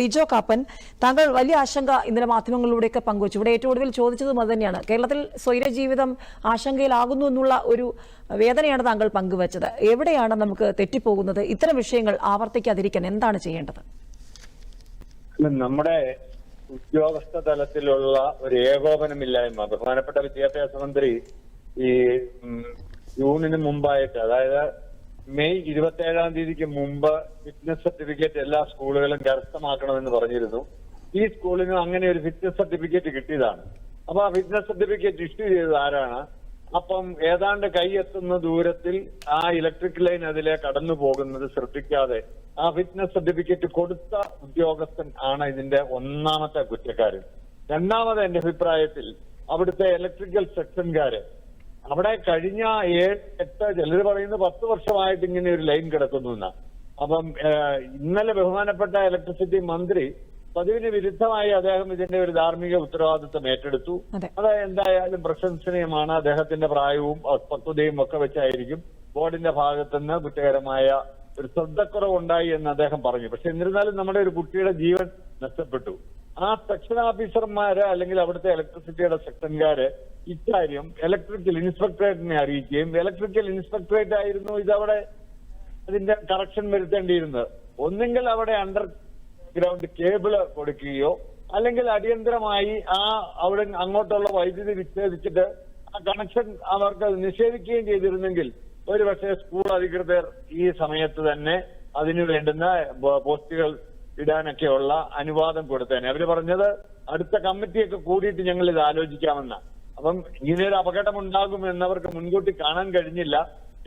ഡിജോ കാപ്പൻ, താങ്കൾ വലിയ ആശങ്ക ഇന്നലെ മാധ്യമങ്ങളിലൂടെയൊക്കെ പങ്കുവച്ചു. ഇവിടെ ഏറ്റവും ഒടുവിൽ ചോദിച്ചതും അത് തന്നെയാണ്. കേരളത്തിൽ സ്വൈര ജീവിതം ആശങ്കയിലാകുന്നു എന്നുള്ള ഒരു വേദനയാണ് താങ്കൾ പങ്കുവച്ചത്. എവിടെയാണ് നമുക്ക് തെറ്റിപ്പോകുന്നത്? ഇത്തരം വിഷയങ്ങൾ ആവർത്തിക്കാതിരിക്കാൻ എന്താണ് ചെയ്യേണ്ടത്? നമ്മുടെ ഉദ്യോഗസ്ഥ തലത്തിലുള്ള ഒരു ഏകോപനമില്ലായ്മ. ബഹുമാനപ്പെട്ട വിദ്യാഭ്യാസ മന്ത്രി ഈ ജൂണിന് മുമ്പായിട്ട്, അതായത് മെയ് 27-ാം തീയതിക്ക് മുമ്പ് ഫിറ്റ്നസ് സർട്ടിഫിക്കറ്റ് എല്ലാ സ്കൂളുകളും കരസ്ഥമാക്കണമെന്ന് പറഞ്ഞിരുന്നു. ഈ സ്കൂളിന് അങ്ങനെ ഒരു ഫിറ്റ്നസ് സർട്ടിഫിക്കറ്റ് കിട്ടിയതാണ്. അപ്പൊ ആ ഫിറ്റ്നസ് സർട്ടിഫിക്കറ്റ് ഇഷ്യൂ ചെയ്തത് ആരാണ്? അപ്പം ഏതാണ്ട് കൈയെത്തുന്ന ദൂരത്തിൽ ആ ഇലക്ട്രിക് ലൈൻ അതിലെ കടന്നു പോകുന്നത് ശ്രദ്ധിക്കാതെ ആ ഫിറ്റ്നസ് സർട്ടിഫിക്കറ്റ് കൊടുത്ത ഉദ്യോഗസ്ഥൻ ആണ് ഇതിന്റെ ഒന്നാമത്തെ കുറ്റക്കാരൻ. രണ്ടാമത് എന്റെ അഭിപ്രായത്തിൽ അവിടുത്തെ ഇലക്ട്രിക്കൽ സെക്ഷൻകാര് അവിടെ കഴിഞ്ഞ 7-8 ചിലർ പറയുന്നത് 10 വർഷമായിട്ട് ഇങ്ങനെ ഒരു ലൈൻ കിടക്കുന്നു എന്നാ. അപ്പം ഇന്നലെ ബഹുമാനപ്പെട്ട ഇലക്ട്രിസിറ്റി മന്ത്രി പതിവിന് വിരുദ്ധമായി അദ്ദേഹം ഇതിന്റെ ഒരു ധാർമ്മിക ഉത്തരവാദിത്വം ഏറ്റെടുത്തു. അത് എന്തായാലും പ്രശംസനീയമാണ്. അദ്ദേഹത്തിന്റെ പ്രായവും പക്വതയും ഒക്കെ വെച്ചായിരിക്കും ബോർഡിന്റെ ഭാഗത്തുനിന്ന് കുറ്റകരമായ ഒരു ശ്രദ്ധക്കുറവുണ്ടായി എന്ന് അദ്ദേഹം പറഞ്ഞു. പക്ഷെ എന്നിരുന്നാലും നമ്മുടെ ഒരു കുട്ടിയുടെ ജീവൻ നഷ്ടപ്പെട്ടു. ആ സെക്ഷൻ ഓഫീസർമാര് അല്ലെങ്കിൽ അവിടുത്തെ ഇലക്ട്രിസിറ്റിയുടെ സെക്ഷൻകാര് ഇക്കാര്യം ഇലക്ട്രിക്കൽ ഇൻസ്പെക്ടറേറ്റിനെ അറിയിക്കുകയും ഇലക്ട്രിക്കൽ ഇൻസ്പെക്ടറേറ്റ് ആയിരുന്നു ഇതവിടെ അതിന്റെ കറക്ഷൻ വരുത്തേണ്ടിയിരുന്നത്. ഒന്നെങ്കിൽ അവിടെ അണ്ടർഗ്രൗണ്ട് കേബിള് കൊടുക്കുകയോ അല്ലെങ്കിൽ അടിയന്തരമായി അവിടെ അങ്ങോട്ടുള്ള വൈദ്യുതി വിച്ഛേദിച്ചിട്ട് ആ കണക്ഷൻ അവർക്ക് നിഷേധിക്കുകയും ചെയ്തിരുന്നെങ്കിൽ ഒരുപക്ഷെ സ്കൂൾ അധികൃതർ ഈ സമയത്ത് തന്നെ അതിനു വേണ്ടുന്ന പോസ്റ്റുകൾ ഇടാനൊക്കെയുള്ള അനുവാദം കൊടുത്തേനെ. അവര് പറഞ്ഞത് അടുത്ത കമ്മിറ്റിയൊക്കെ കൂടിയിട്ട് ഞങ്ങൾ ഇത് ആലോചിക്കാമെന്നാണ്. അപ്പം ഇങ്ങനെയൊരു അപകടം ഉണ്ടാകും എന്നവർക്ക് മുൻകൂട്ടി കാണാൻ കഴിഞ്ഞില്ല.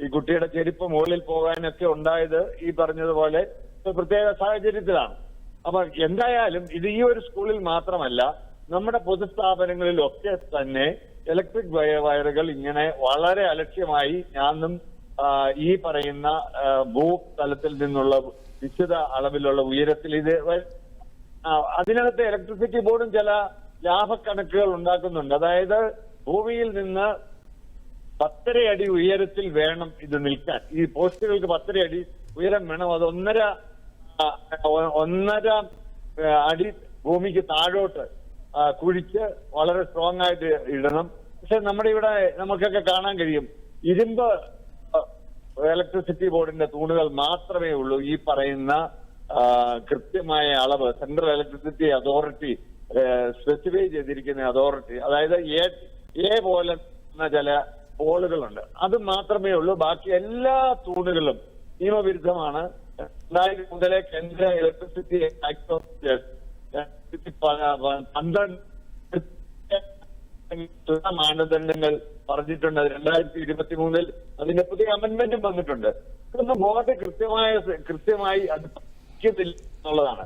ഈ കുട്ടിയുടെ ചെരുപ്പ് മുകളിൽ പോകാനൊക്കെ ഉണ്ടായത് ഈ പറഞ്ഞതുപോലെ പ്രത്യേക സാഹചര്യത്തിലാണ്. അപ്പൊ എന്തായാലും ഇത് ഈ ഒരു സ്കൂളിൽ മാത്രമല്ല, നമ്മുടെ പൊതുസ്ഥാപനങ്ങളിലൊക്കെ തന്നെ ഇലക്ട്രിക് വയറുകൾ ഇങ്ങനെ വളരെ അലക്ഷ്യമായി ഞാനും ഈ പറയുന്ന ഭൂതലത്തിൽ നിന്നുള്ള നിശ്ചിത അളവിലുള്ള ഉയരത്തിൽ ഇത് അതിനകത്ത് ഇലക്ട്രിസിറ്റി ബോർഡും ചില ലാഭക്കണക്കുകൾ ഉണ്ടാക്കുന്നുണ്ട്. അതായത് ഭൂമിയിൽ നിന്ന് 10 അടി ഉയരത്തിൽ വേണം ഇത് നിൽക്കാൻ. ഈ പോസ്റ്റുകൾക്ക് 10 അടി ഉയരം വേണം. അത് 1.5 അടി ഭൂമിക്ക് താഴോട്ട് കുഴിച്ച് വളരെ സ്ട്രോങ് ആയിട്ട് ഇടണം. പക്ഷെ നമ്മുടെ ഇവിടെ നമുക്കൊക്കെ കാണാൻ കഴിയും ഇരുമ്പ് ഇലക്ട്രിസിറ്റി ബോർഡിന്റെ തൂണുകൾ മാത്രമേ ഉള്ളൂ ഈ പറയുന്ന കൃത്യമായ അളവ്. സെൻട്രൽ ഇലക്ട്രിസിറ്റി അതോറിറ്റി സ്പെസിഫൈ ചെയ്തിരിക്കുന്ന അതോറിറ്റി, അതായത് എ പോലെ ചില പോളുകളുണ്ട്, അത് മാത്രമേ ഉള്ളൂ. ബാക്കി എല്ലാ തൂണുകളും നിയമവിരുദ്ധമാണ്. 2000 മുതലേ കേന്ദ്ര ഇലക്ട്രിസിറ്റി ആക്ട് ഓഫ് 12 മാനദണ്ഡങ്ങൾ പറഞ്ഞിട്ടുണ്ട്. 2023 അതിന്റെ പുതിയ അമെന്റ്മെന്റും വന്നിട്ടുണ്ട്. ഇതൊന്നും ബോർഡ് കൃത്യമായി അത് എന്നുള്ളതാണ്.